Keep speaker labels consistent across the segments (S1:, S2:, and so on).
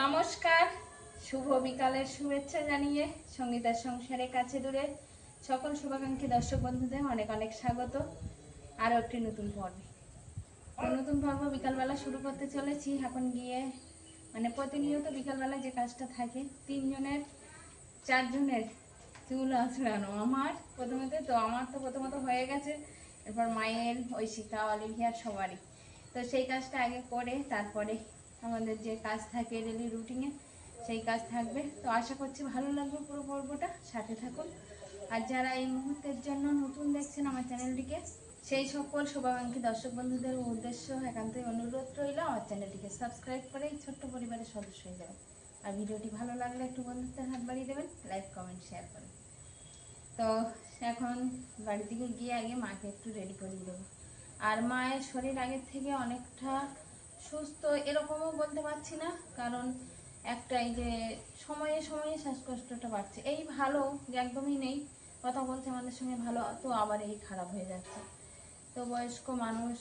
S1: নমস্কার, শুভ বিকালের শুভেচ্ছা জানিয়ে সঙ্গীতার সংসারে কাছে দূরে সকল শুভাকাঙ্ক্ষী দর্শক বন্ধুদের অনেক অনেক স্বাগত আরও একটি নতুন পর্বে। নতুন পর্ব বিকালবেলা শুরু করতে চলেছি। এখন গিয়ে প্রতিনিয়ত বিকালবেলা যে কাজটা থাকে, 3 জনের 4 জনের চুল আঁচড়ানো। আমার তো প্রথমত হয়ে গেছে, এরপর মায়ের, ঐশিকা, অলিভিয়ার সবারই। তো সেই কাজটা আগে করে তারপরে আমাদের যে কাজ থাকে ডেলি রুটিনে, সেই কাজ থাকবে। তো আশা করছি ভালো লাগবে পুরো পর্বটা, সাথে থাকুন। আর যারা এই মুহূর্তের জন্য নতুন দেখছেন আমার চ্যানেলটিকে, সেই সকল শুভাকাঙ্ক্ষী দর্শক বন্ধুদের উদ্দেশ্য একান্তই অনুরোধ রইল আমার চ্যানেলটিকে সাবস্ক্রাইব করে এই ছোট্ট পরিবারের সদস্য হয়ে যাবেন। আর ভিডিওটি ভালো লাগলে একটু বন্ধুত্বের হাত বাড়িয়ে দেবেন, লাইক কমেন্ট শেয়ার করুন। তো এখন বাড়ি থেকে গিয়ে আগে মাকে একটু রেডি করিয়ে দেবো। আর মায়ের শরীর আগের থেকে অনেকটা সুস্থ এরকমও বলতে পারছি না, কারণ একটাই যে সময়ে সময়ে শ্বাসকষ্টটা বাড়ছে। এই ভালো যে একদমই নেই, কথা বলছে আমাদের সঙ্গে ভালো, তো আবার এই খারাপ হয়ে যাচ্ছে। তো বয়স্ক মানুষ,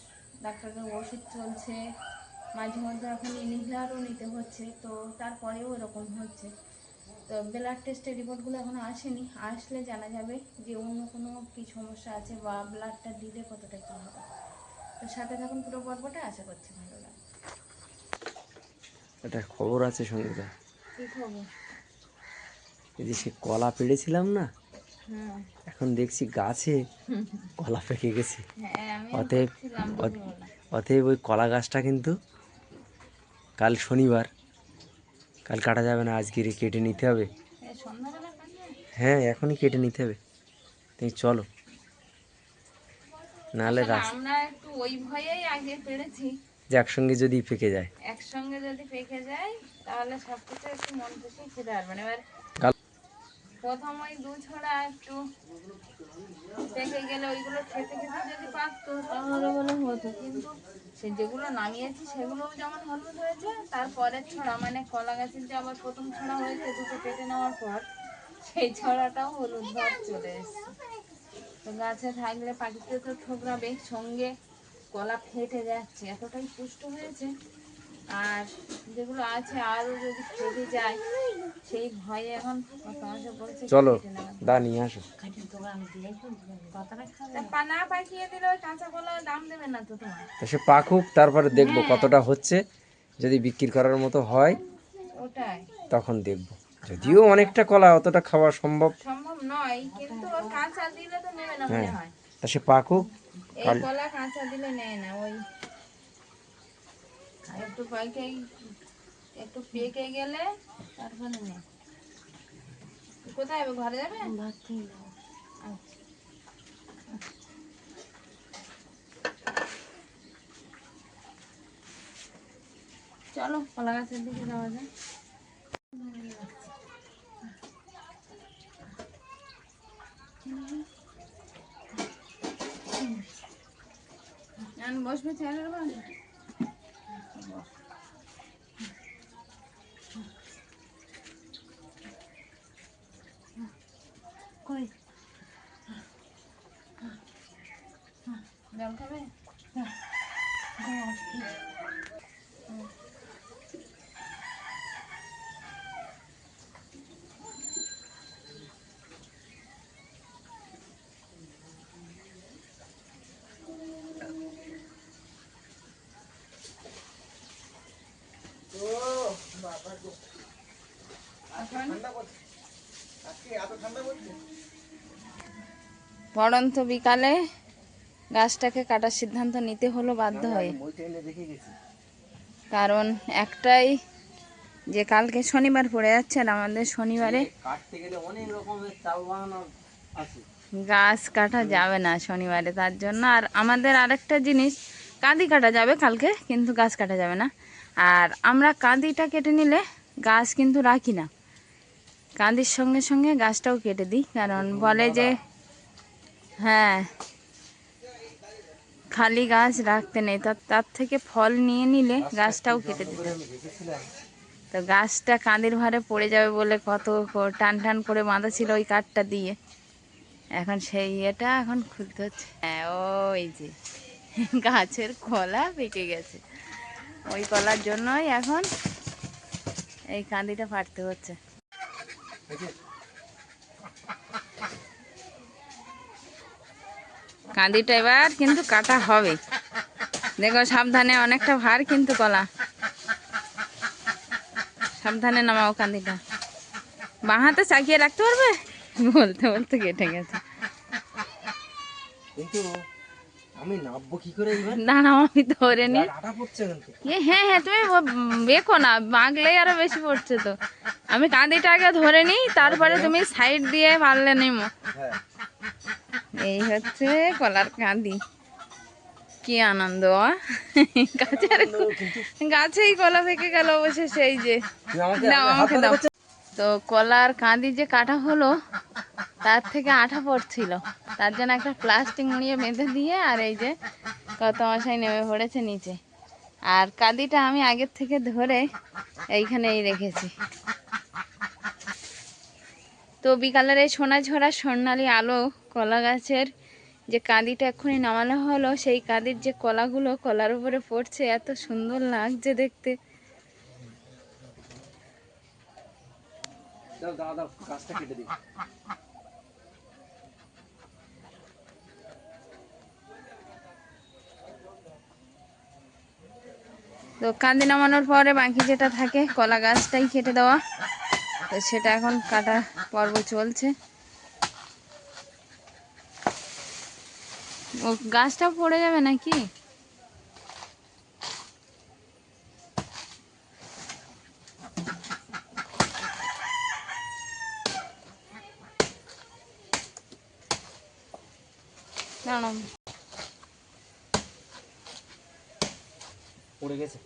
S1: ডাক্তারের ওষুধ চলছে, মাঝে মধ্যে এখন ইনহেলারও নিতে হচ্ছে, তো তারপরেও এরকম হচ্ছে। তো ব্লাড টেস্টের রিপোর্টগুলো এখনও আসেনি, আসলে জানা যাবে যে অন্য কোনো কী সমস্যা আছে বা ব্লাডটা দিলে কতটা কী হবে। তো সাথে থাকুন পুরো পর্বটা, আশা করছি ভালো লাগবে।
S2: একটা খবর আছে সঙ্গীতা।
S1: কি খবর?
S2: এই যে সে কলা পেড়েছিলাম না,
S1: হ্যাঁ,
S2: এখন দেখছি গাছে কলা পেকে গেছে। অতএব অতএব ওই কলা গাছটা কিন্তু কাল শনিবার, কাল কাটা যাবে না, আজকে কেটে নিতে হবে। হ্যাঁ, এখনই কেটে নিতে হবে। তুমি চলো, নাহলে
S1: আমরা একটু ওই ভয়েই আগে পেরেছি
S2: যে একসঙ্গে যদি পেকে যায়,
S1: তাহলে সবকিছু একটু মন খুশি খেতে পারবেন। এবার প্রথম ওই 2 ছড়া একটু পেকে গেলে ওইগুলো খেতে খেতে যদি পাকতো তাহলে বলে হতো, কিন্তু সে যেগুলো নামিয়েছি সেগুলোও যেমন হলুদ হয়েছে, তারপরের ছড়া কলা গাছের যে আবার প্রথম ছড়া হয়েছে দুটো কেটে নেওয়ার পর, সেই ছড়াটাও হলুদ ভাব চলে এসছে। তো গাছে থাকলে পাখিতে তো ঠোকরাবে, সঙ্গে কলা ফেটে যাচ্ছে, এতটাই পুষ্ট হয়েছে। আর যেগুলো আছে আরও যদি ফেটে যায় সেই ভয়ে এখন বলছে
S2: চলো দা নিয়ে আসো।
S1: না পাঠিয়ে দিলে ওই কাঁচা কলা দাম দেবে না তো তোমার।
S2: তো সে পাকুক, তারপরে দেখবো কতটা হচ্ছে। যদি বিক্রি করার মতো হয়
S1: ওটাই
S2: তখন দেখবো। যদিও অনেকটা কলা, অতটা খাওয়া সম্ভব
S1: নয়, কিন্তু কাঁচা দিলে তো নেবে না মনে হয়।
S2: তা সে পাকুক।
S1: এই কলা কাঁচা দিলে নেয় না, ওই একটু পেকে গেলে তারপরে নেয়। কোথায় যাবে? ঘরে যাবে? আচ্ছা, চলো কলা গাছের দিকে যাওয়া যায়। বসবে চেয়ারের উপর? জল খাবে? পড়ন্ত বিকালে গাছটাকে কাটার সিদ্ধান্ত নিতে হলো বাধ্য হয়ে, কারণ একটাই যে কালকে শনিবার পড়ে যাচ্ছে, আর আমাদের শনিবারে গাছ কাটা যাবে না শনিবারে, তার জন্য। আর আমাদের আরেকটা জিনিস, কাঁদি কাটা যাবে কালকে, কিন্তু গাছ কাটা যাবে না। আর আমরা কাঁদিটা কেটে নিলে গাছ কিন্তু রাখি না, কাঁদির সঙ্গে সঙ্গে গাছটাও কেটে দিই, কারণ বলে যে হ্যাঁ খালি গাছ রাখতে নেই, তার থেকে ফল নিয়ে নিলে গাছটাও কেটে দিতে। তো গাছটা কাঁদির ভারে পড়ে যাবে বলে কত টান টান করে বাঁধা ছিল ওই কাঠটা দিয়ে, এখন সেই ইয়েটা এখন খুলতে হচ্ছে। হ্যাঁ, ওই যে গাছের কলা পেকে গেছে, ওই কলার জন্যই এখন এই কাঁদিটা ফাটতে হচ্ছে। কাঁদিটা এবার কিন্তু কাটা হবে, দেখো সাবধানে, অনেকটা ভার কিন্তু কলা, সাবধানে নামাও কাঁদিটা। বাঁ হাতে চাকিয়ে রাখতে পারবে? বলতে বলতে কেটে গেছে।
S2: কিন্তু আমি নামবো কি করে এবার?
S1: দাঁড়াও আমি ধরে নি।
S2: আটা পড়ছে কিন্তু।
S1: হ্যাঁ হ্যাঁ, তুমি বেকো না, বাঁকলেই আরো বেশি পড়ছে তো। আমি কাঁদিটা আগে ধরে নিই, তারপরে তুমি সাইড দিয়ে পারলে নেমো।
S2: হ্যাঁ,
S1: এই হচ্ছে কলার কাঁদি। কি আনন্দ! গাছেই কলা পেকে গেল অবশেষে। এই যে দাও, আমাকে দাও। তো কলার কাঁদি যে কাটা হলো, তার থেকে আঠা পড়ছিল, তার জন্য একটা প্লাস্টিক মুড়িয়ে বেঁধে দিয়ে, আর এই যে কত মশাই নেমে পড়েছে নিচে। আর কাঁদিটা আমি আগের থেকে ধরে এইখানেই রেখেছি। তো বিকালের এই সোনা ঝরা স্বর্ণালী আলো কলা গাছের যে কাঁদিটা এক্ষুনি নামানো হলো, সেই কাঁদির যে কলাগুলো কলার উপরে পড়ছে, এত সুন্দর লাগছে দেখতে।
S2: দাও দাও দাও, গাছটা কেটে দিই।
S1: তো কাঁদি নামানোর পরে বাকি যেটা থাকে কলা গাছটাই কেটে দেওয়া, তো সেটা এখন কাটা পর্ব চলছে। ও গাছটা পড়ে যাবে নাকি? দাঁড়াও,
S2: পড়ে গেছে।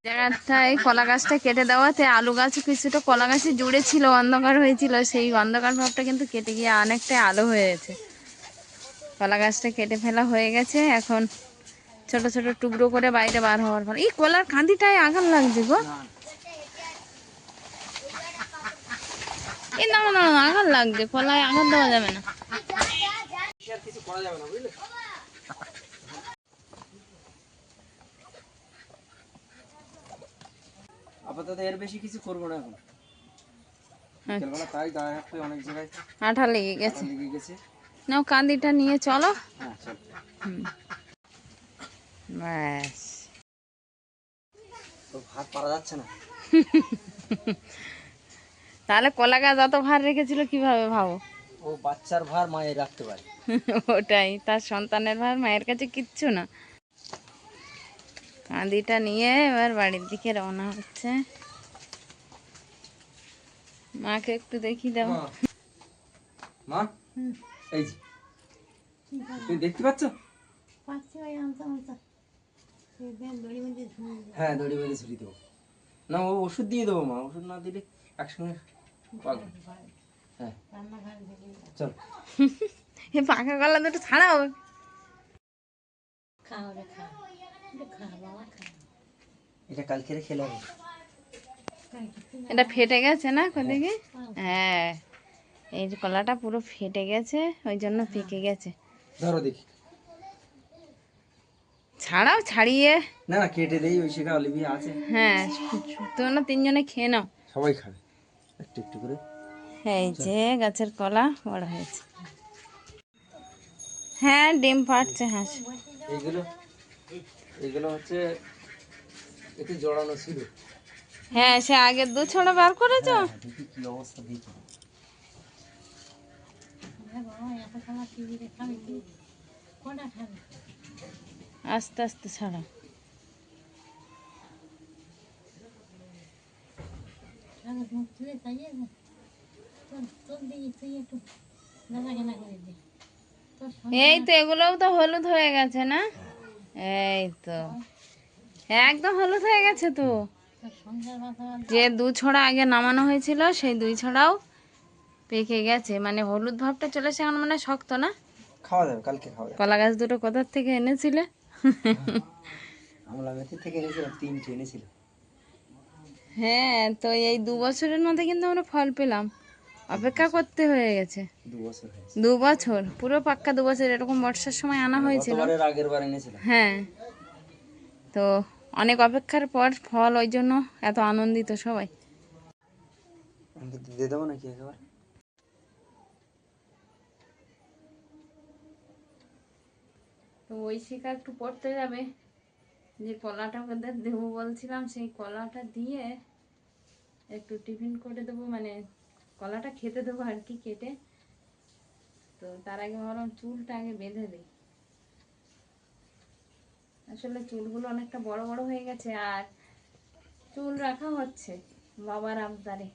S1: জায়গাটায় কলা গাছটা কেটে দেওয়াতে আলু গাছও কিছুটা কলা গাছে জুড়ে ছিল, অন্ধকার হয়েছিল, সেই অন্ধকার ভাবটা কিন্তু কেটে গিয়ে অনেকটাই আলো হয়েছে। কলা গাছটা কেটে ফেলা হয়ে গেছে, এখন ছোট ছোট টুকরো করে বাইরে বার হওয়ার পর এই কলার কাঁদিটায় আঘাত লাগছে গো। এই না না না, আঘাত লাগছে, কলায় আঘাত দেওয়া যাবে না।
S2: আর কিছু করা যাবে না, বুঝলে? আপাতত এর বেশি কিছু করবো না এখন। বিকেলবেলা তাই গায়ে হাত পায়ে অনেক জায়গায়
S1: আঠা লেগে গেছে।
S2: লেগে গেছে।
S1: নাও কাঁদিটা নিয়ে চলো।
S2: হ্যাঁ চল।
S1: ব্যাস,
S2: তো ভাত পারা যাচ্ছে না।
S1: তাহলে কলা গাছ অত ভার রেখেছিল কিভাবে ভাবো?
S2: ও বাচ্চার ভার মায়ের রাখতে পারে।
S1: ওটাই, তার সন্তানের ভার মায়ের কাছে কিচ্ছু না। কাঁদিটা নিয়ে এবার বাড়ির দিকে রওনা হচ্ছে। মাকে একটু দেখি দাও।
S2: মা, এই যে তুমি দেখতে পাচ্ছ? হ্যাঁ, দড়ি বেঁধে ঝুলি দেবো না, ও ওষুধ দিয়ে দেবো মা, ওষুধ না দিলে একসঙ্গে পাবে। হ্যাঁ চল।
S1: এই পাকা কলা দুটো ছাড়াও।
S2: এটা কালকে খেলে হবে।
S1: এটা ফেটে গেছে না কোদিকে? হ্যাঁ, এই যে কলাটা পুরো ফেটে গেছে, ওই জন্য পেকে গেছে।
S2: ধরো দেখি।
S1: ছাড়াও, ছাড়িয়ে।
S2: না না, কেটে দেই, ওই শেখা অলিভিয়া আছে।
S1: হ্যাঁ, তোমরা তিনজনে খেয়ে নাও।
S2: সবাই খাবে একটু একটু করে।
S1: এই যে গাছের কলা বড় হয়েছে। হ্যাঁ, ডিম পাড়ছে হাঁস।
S2: এইগুলো এইগুলো হচ্ছে এতে জড়ানো ছিল।
S1: হ্যাঁ, সে আগের দু ছড়া বার করেছো।
S2: দেখি কি অবস্থা দেখি।
S1: আস্তে আস্তে ছাড়া। এই তো এগুলোও তো হলুদ হয়ে গেছে না? এই তো একদম হলুদ হয়ে গেছে তো। যে দু ছড়া আগে নামানো হয়েছিল, সেই দুই ছড়াও পেকে গেছে, মানে হলুদ ভাবটা চলে এসে, এখন মানে শক্ত না।
S2: খাওয়া যাবে, কালকে খাওয়া যাবে।
S1: কলা গাছ দুটো কোথার থেকে এনেছিলে?
S2: আমলা মেথি থেকে এনেছিলাম, 3টে এনেছিল।
S1: হ্যাঁ, তো এই 2 বছরের মধ্যে কিন্তু আমরা ফল পেলাম। অপেক্ষা করতে হয়ে গেছে
S2: 2 বছর হয়েছে।
S1: 2 বছর, পুরো পাক্কা 2 বছর। এরকম বর্ষার সময় আনা হয়েছিল।
S2: গতবারের আগের বার এনেছিলাম।
S1: হ্যাঁ, তো অনেক অপেক্ষার পর ফল, ওই জন্য এত আনন্দিত সবাই।
S2: আমি কি দিয়ে দেবো নাকি একেবারে?
S1: তো ওই শিখা একটু পড়তে যাবে, যে কলাটা ওদের দেবো বলছিলাম, সেই কলাটা দিয়ে একটু টিফিন করে দেবো, মানে কলাটা খেতে দেবো আর কি, কেটে। তো তার আগে ভাবলাম চুলটা আগে বেঁধে দিই। আসলে চুলগুলো অনেকটা বড় বড় হয়ে গেছে, আর চুল রাখা হচ্ছে বাবার আবদারে।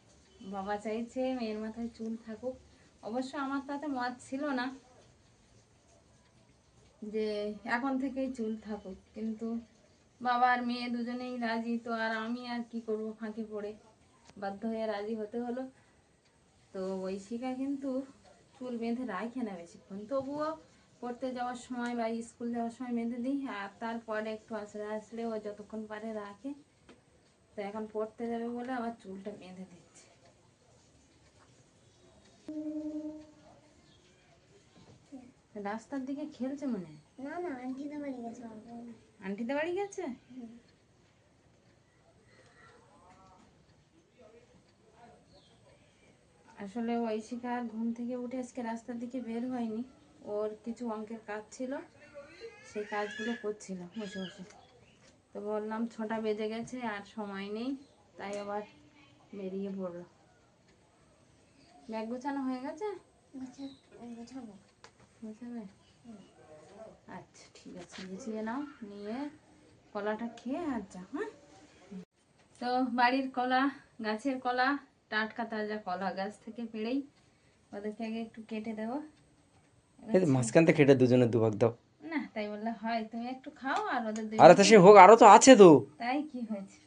S1: বাবা চাইছে মেয়ের মাথায় চুল থাকুক। অবশ্য আমার তাতে মত ছিল না যে এখন থেকেই চুল থাকুক, কিন্তু বাবা আর মেয়ে দুজনেই রাজি। তো আর আমি আর কি করব, ফাঁকে পড়ে বাধ্য হয়ে রাজি হতে হলো। তো ঐশিকা কিন্তু চুল বেঁধে রাখে না বেশিক্ষণ, তবুও পড়তে যাওয়ার সময় বা স্কুল যাওয়ার সময় বেঁধে দিই, আর তারপরে একটু আসলে আসলে ও যতক্ষণ পারে রাখে। তো এখন পড়তে যাবে বলে আবার চুলটা বেঁধে দিচ্ছে। রাস্তার দিকে খেলছে মনে হয়।
S3: না না, আন্টিদের বাড়ি গেছে।
S1: আন্টিদের বাড়ি গেছে? আসলে ঐশিকা ঘুম থেকে উঠে আজকে রাস্তার দিকে বের হয়নি। ওর কিছু অঙ্কের কাজ ছিল, সেই কাজগুলো করছিল বসে বসে। তো বললাম 6টা বেজে গেছে, আর সময় নেই, তাই আবার বেরিয়ে পড়লো। ব্যাগ গোছানো হয়ে গেছে?
S3: গোছাবো।
S1: গোছাবে? আচ্ছা ঠিক আছে, গুছিয়ে নাও, নিয়ে কলাটা খেয়ে আর যা। হ্যাঁ, তো বাড়ির কলা, গাছের কলা, টাটকা তাজা কলা গাছ থেকে পেড়েই ওদেরকে আগে একটু কেটে দেবো।
S2: এই যে মাঝখান থেকে কেটে দুজনে দুভাগ দাও।
S1: না তাই বললে হয়, তুমি একটু খাও আর ওদের
S2: আরে তো সে হোক, আরো তো আছে তো।
S1: তাই কি হয়েছে?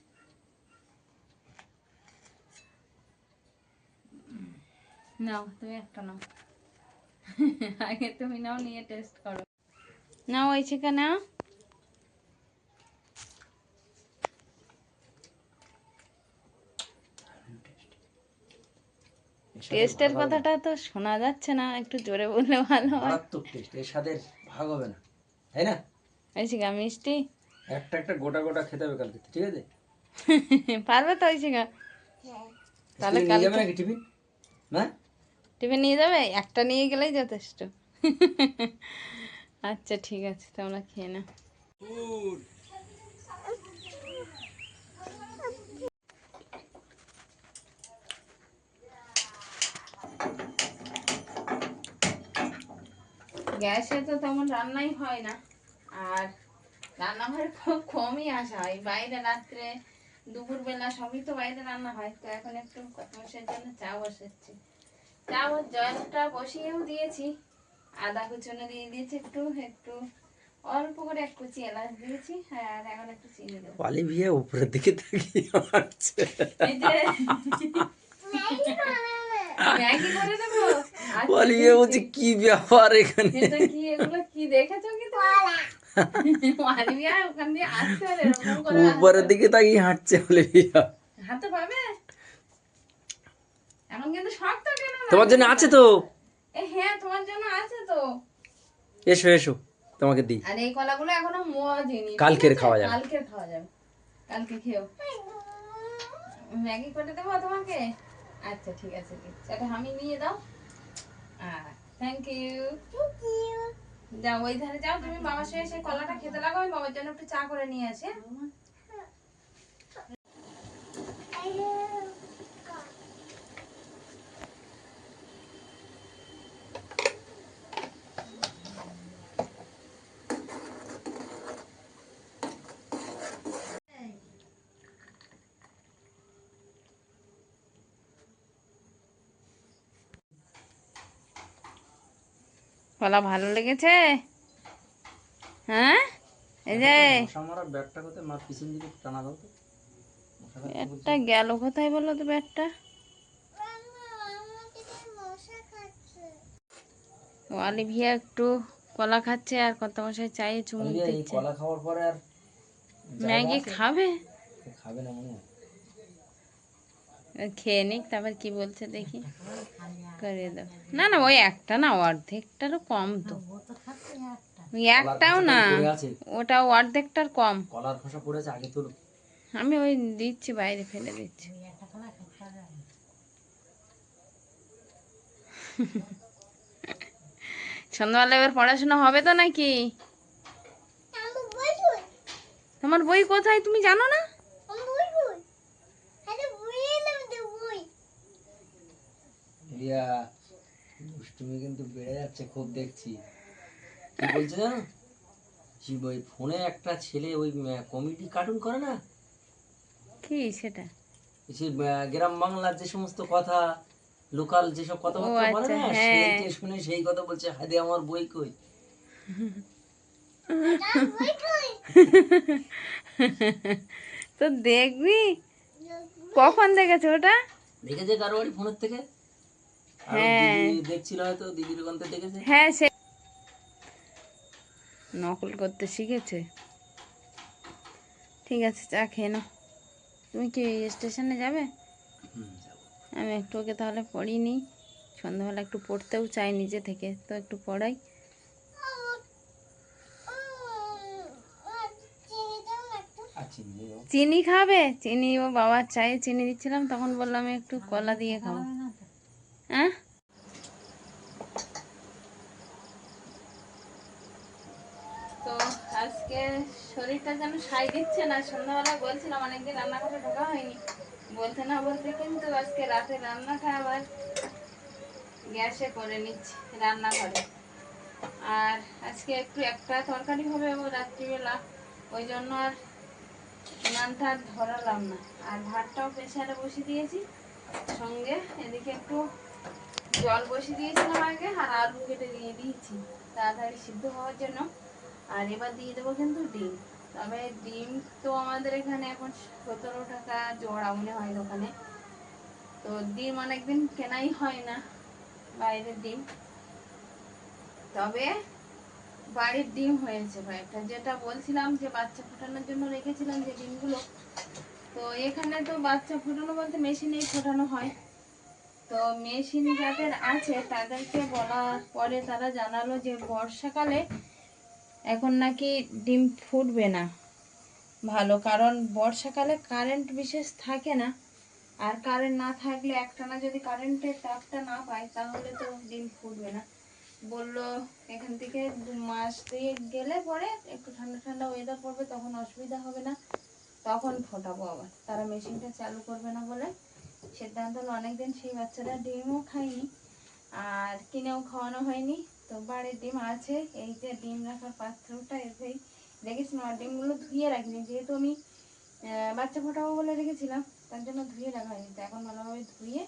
S1: নাও তুমি একটা নাও। আগে তুমি নাও, নিয়ে টেস্ট করো। নাও ওই চিকা নাও। টেস্টের কথাটা তো শোনা যাচ্ছে না, একটু জোরে বললে ভালো হয়।
S2: মারাত্মক টেস্ট, এর সাথে ভাগ হবে না, তাই না?
S1: ওই চিকা মিষ্টি
S2: একটা একটা গোটা গোটা খেতে হবে কালকে, ঠিক আছে?
S1: পারবে তো ওই চিকা? তাহলে
S2: নিয়ে যাবে নাকি টিফিন? না,
S1: টিফিন নিয়ে যাবে? একটা নিয়ে গেলেই যথেষ্ট। আচ্ছা ঠিক আছে, তোমরা খেয়ে নাও। গ্যাসে তো তেমন রান্নাই হয় না, আর রান্নাঘরে খুব কমই আসা হয়। বাইরে রাত্রে, দুপুরবেলা সবই তো বাইরে রান্না হয়। তো এখন একটু কর্মসের জন্য চা বসাচ্ছি। চা জলটা বসিয়েও দিয়েছি, আদা কুচনো দিয়ে দিয়েছি, একটু একটু অল্প করে 1 কুচি এলাচ দিয়েছি, আর এখন একটু চিনি দেবো।
S2: অলিভিয়া উপরের দিকে তাকিয়ে হাঁটছে।
S1: এই যে ম্যাগি করে দেবো। আচ্ছা
S2: অলিভিয়া বলছে কি ব্যাপার এখানে?
S1: এটা কি, এগুলো কি দেখেছো কি তুমি? অলিভিয়া ওখান দিয়ে আসতে হলে এরকম করে
S2: উপরের দিকে তাকিয়ে হাঁটছে অলিভিয়া।
S1: হাতে পাবে এখন কিন্তু শক্ত কেন?
S2: তোমার জন্য আছে তো,
S1: হ্যাঁ তোমার জন্য আছে তো।
S2: এসো এসো, তোমাকে দিই।
S1: আর এই কলাগুলো এখনো মজিনি,
S2: কালকের খাওয়া যাবে।
S1: কালকের খাওয়া যাবে, কালকে খেও। ম্যাগি করে দেবো তোমাকে? আচ্ছা ঠিক আছে, সেটা আমি নিয়ে দাও। Thank you. যাও ওই ধারে যাও, তুমি বাবার সঙ্গে সেই কলাটা খেতে লাগো, আমি বাবার জন্য একটু চা করে নিয়ে আসি। কলা ভালো লেগেছে? হ্যাঁ, এই যে
S2: ব্যাগটা কোথায়? মা পিছন দিকে টানা দাও তো।
S1: ব্যাটটা গেল কোথায় বলো তো? ব্যাটটা অলিভিয়া একটু কলা খাচ্ছে, আর কত মশাই চায়ে চুমুক
S2: এই
S1: দিচ্ছে।
S2: কলা খাওয়ার পরে আর
S1: ম্যাগি খাবে?
S2: খাবে না মনে হয়।
S1: খেয়ে নিক, তারপর কি বলছে দেখি, করে দাও। না না, ওই একটা না, অর্ধেকটারও কম তো, ওই একটাও না,
S2: পড়ে আছে,
S1: ওটা অর্ধেকটার কম।
S2: কলার খোসা পড়ে আছে, আগে তোলো।
S1: আমি ওই দিচ্ছি, বাইরে ফেলে দিচ্ছি। সন্ধ্যাবেলা এবার পড়াশোনা হবে তো নাকি?
S3: আমার বই কই?
S1: তোমার বই কোথায় তুমি জানো না?
S3: আমার বই কই? আরে বই এলাম তো বই।
S2: রিয়া, দুষ্টুমি কিন্তু বেড়ে যাচ্ছে খুব, দেখছি। কি বলছে জানো, যে ওই ফোনে একটা ছেলে ওই কমেডি কার্টুন করে না,
S1: কি সেটা?
S2: সে গ্রাম বাংলার যে সমস্ত কথা, লোকাল যেসব কথাবার্তা বলে
S1: আচ্ছা,
S2: না,
S1: হ্যাঁ।
S2: সেইটা শুনে সেই কথা বলছে, হাদে আমার বই কই।
S3: আমার বই কই?
S1: তো দেখবি, কখন দেখেছো ওটা?
S2: দেখেছে কারো বাড়ি ফোনের থেকে, আর ওর
S1: হ্যাঁ
S2: দিদি দেখছিল, হয়তো দিদির ওখান থেকে দেখেছে।
S1: হ্যাঁ, সে নকল করতে শিখেছে। ঠিক আছে, চা খেয়ে নাও। তুমি কি স্টেশনে যাবে?
S2: যাবো।
S1: আমি একটু ওকে তাহলে পড়িয়ে নিই, সন্ধ্যাবেলা একটু পড়তেও চাই নিজে থেকে, তো একটু পড়াই।
S3: চিনি দাও না একটু।
S2: আর চিনি নেই।
S1: চিনি খাবে? চিনি ও বাবার চায়ে চিনি দিচ্ছিলাম, তখন বললাম আমি একটু কলা দিয়ে খাবো। হ্যাঁ, তো আজকে শরীরটা যেন সাই দিচ্ছে না। সন্ধ্যাবেলা বলছিলাম, অনেকদিন রান্নাঘরে ঢোকা হয়নি, বলতে না বলতে কিন্তু আজকে রাতে রান্নাটা আবার গ্যাসে করে নিচ্ছি রান্নাঘরে। আর আজকে একটু একটা তরকারি হবে ও রাত্রিবেলা, ওই জন্য আর উনানটা আর ধরালাম না। আর ভাতটাও প্রেসারে বসিয়ে দিয়েছি, সঙ্গে এদিকে একটু জল বসিয়ে দিয়েছিলাম আগে, আর আলু কেটে দিয়ে দিয়েছি তাড়াতাড়ি সিদ্ধ হওয়ার জন্য। আর এবার দিয়ে দেবো কিন্তু ডিম। তবে ডিম তো আমাদের এখানে এখন 17 টাকা জোড়া মনে হয় দোকানে, তো ডিম অনেকদিন কেনাই হয় না, বাইরের ডিম। তবে বাড়ির ডিম হয়েছে কয়েকটা, যেটা বলছিলাম যে বাচ্চা ফোটানোর জন্য রেখেছিলাম যে ডিমগুলো, তো এখানে তো বাচ্চা ফোটানো বলতে মেশিনেই ফোটানো হয়। তো মেশিন যাদের আছে তাদেরকে বলার পরে তারা জানালো যে বর্ষাকালে এখন নাকি ডিম ফুটবে না ভালো, কারণ বর্ষাকালে কারেন্ট বিশেষ থাকে না, আর কারেন্ট না থাকলে একটানা যদি কারেন্টের তাপটা না পায় তাহলে তো ডিম ফুটবে না। বললো এখান থেকে 2 মাস দিয়ে গেলে পরে একটু ঠান্ডা ঠান্ডা ওয়েদার পড়বে, তখন অসুবিধা হবে না, তখন ফোটাবো আবার। তারা মেশিনটা চালু করবে না বলে সিদ্ধান্ত হলো। অনেকদিন সেই বাচ্চারা ডিমও খায়নি আর কিনেও খাওয়ানো হয়নি, তো বাড়ির ডিম আছে। এই যে ডিম রাখার পাত্রটা, এতেই রেখেছিলাম। আর ডিমগুলো ধুয়ে রাখিনি, যেহেতু আমি বাচ্চা ফোটাবো বলে রেখেছিলাম, তার জন্য ধুয়ে রাখা হয়নি। তো এখন ভালোভাবে ধুয়ে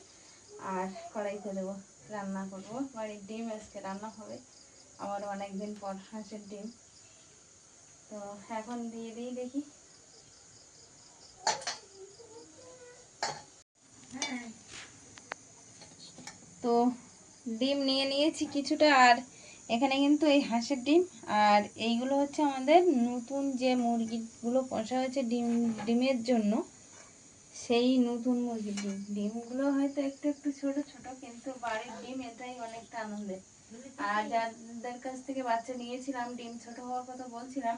S1: আর কড়াইতে দেবো, রান্না করবো। বাড়ির ডিম আজকে রান্না হবে, আবার অনেকদিন পর হাঁসের ডিম। তো এখন দিয়ে দিই দেখি। তো ডিম নিয়ে নিয়েছি কিছুটা, আর এখানে কিন্তু এই হাঁসের ডিম, আর এইগুলো হচ্ছে আমাদের নতুন যে মুরগিগুলো পোষা হয়েছে ডিমের জন্য, সেই নতুন মুরগির ডিম। ডিমগুলো হয়তো একটু একটু ছোট ছোট, কিন্তু বাড়ির ডিম এটাই অনেকটা আনন্দের। আর যাদের কাছ থেকে বাচ্চা নিয়েছিলাম, ডিম ছোট হওয়ার কথা বলছিলাম,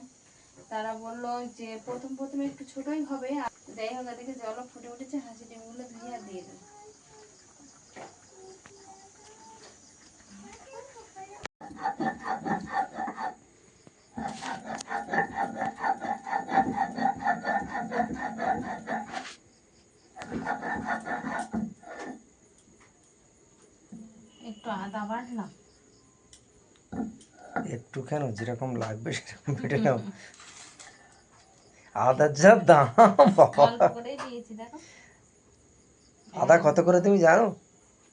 S1: তারা বললো যে প্রথম প্রথম একটু ছোটই হবে। আর যাই হোক, এদিকে জলও ফুটে উঠেছে, হাঁসের ডিমগুলো ধুয়ে আর দিয়ে দেবো। একটু আদা বাটলাম।
S2: একটু কেন, যেরকম লাগবে সেরকম বেটে নাও। আদার যা দাম বাবা,
S1: অল্প করেই দিয়েছি দেখো।
S2: আদা কত করে তুমি জানো?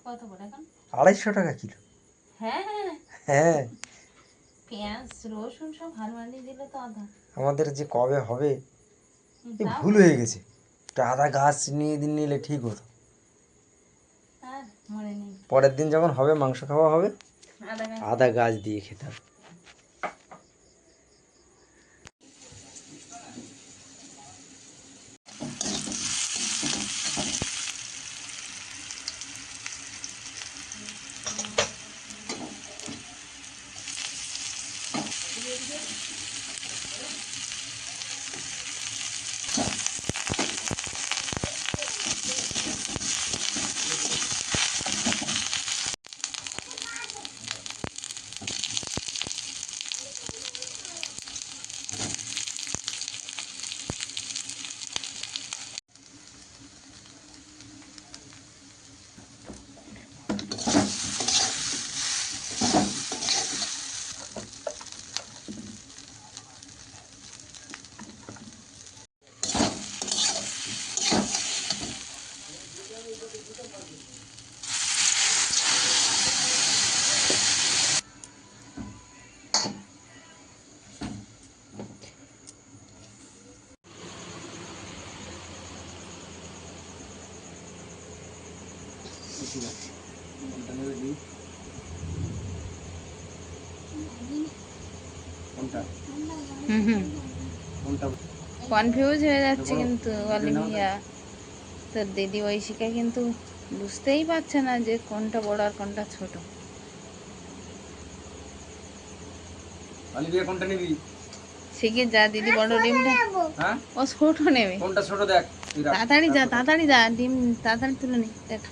S1: কত করে এখন?
S2: 250 টাকা কিলো।
S1: হ্যাঁ হ্যাঁ,
S2: হ্যাঁ,
S1: পেঁয়াজ রসুন সব হারমানি দিলে তো আদা।
S2: আমাদের যে কবে হবে, এই
S1: তাও
S2: ভুল হয়ে গেছে। একটা আদা গাছ নিয়ে নিলে ঠিক হতো।
S1: আর মনে নেই।
S2: পরের দিন যখন হবে, মাংস খাওয়া হবে,
S1: আদা গাছ
S2: আদা গাছ দিয়ে খেতে হবে।
S1: এদিকে
S2: কোনটা
S1: হুম
S2: কোনটা
S1: কনফিউজ হয়ে যাচ্ছে কিন্তু অলিভিয়া তোর দিদি ঐশিকা কিন্তু বুঝতেই পারছে না যে কোনটা বড় আর কোনটা ছোট।
S2: অলিভিয়া কোনটা নিবি?
S1: শিখে যা, দিদি বড় ডিমটা,
S2: হ্যাঁ
S1: ও ছোট নেবে।
S2: কোনটা ছোট দেখ তুই রাখ।
S1: তাড়াতাড়ি যা ডিম তাড়াতাড়ি তুলে নি দেখ।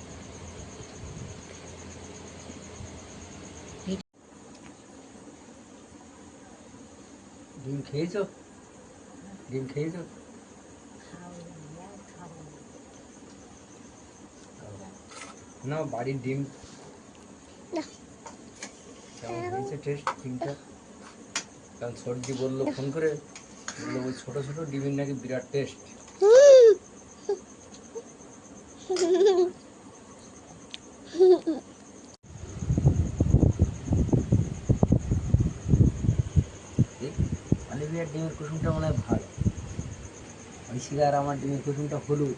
S2: ডিম খেয়েছো? ডিম খেয়েছো? না বাড়ির ডিম কেমন হয়েছে টেস্ট ডিমটা? কারণ সর্দি বললো ফোন করে, বললো ওই ছোটো ছোটো ডিমের নাকি বিরাট টেস্ট। অলিভিয়ার ডিমের কুসুমটা মনে হয় ভালো, ঐশিকা আর আমার ডিমের কুসুমটা হলুদ,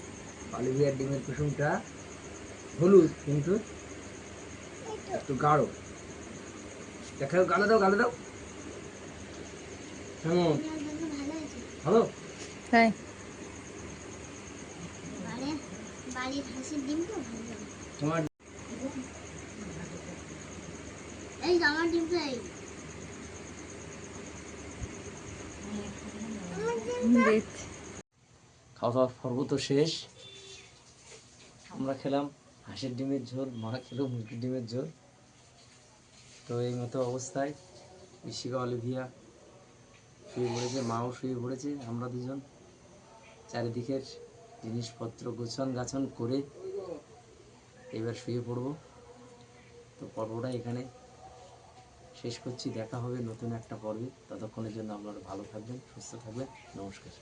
S2: অলিভিয়ার ডিমের কুসুমটা হলুদ কিন্তু একটু গাঢ়। দেখাও, গালে দাও গালে দাও। কেমন
S3: ভালো আছে।
S2: ভালো?
S1: তাই
S3: বাড়ির হাঁসের ডিম তো ভালো লাগে।
S2: তোমার
S3: এই যে আমার ডিমটা এই
S1: দিচ্ছি।
S2: খাওয়া দাওয়ার পর্ব তো শেষ। আমরা খেলাম হাঁসের ডিমের ঝোল, মা খেলো মুরগির ডিমের ঝোল। তো এই মতো অবস্থায় ঋষিকা অলিভিয়া শুয়ে পড়েছে, মাও শুয়ে পড়েছে। আমরা দুজন চারিদিকের জিনিসপত্র গোছন গাছন করে এবার শুয়ে পড়ব। তো পর্বটা এখানে শেষ করছি। দেখা হবে নতুন একটা পর্বে। ততক্ষণের জন্য আপনারা ভালো থাকবেন, সুস্থ থাকবেন। নমস্কার।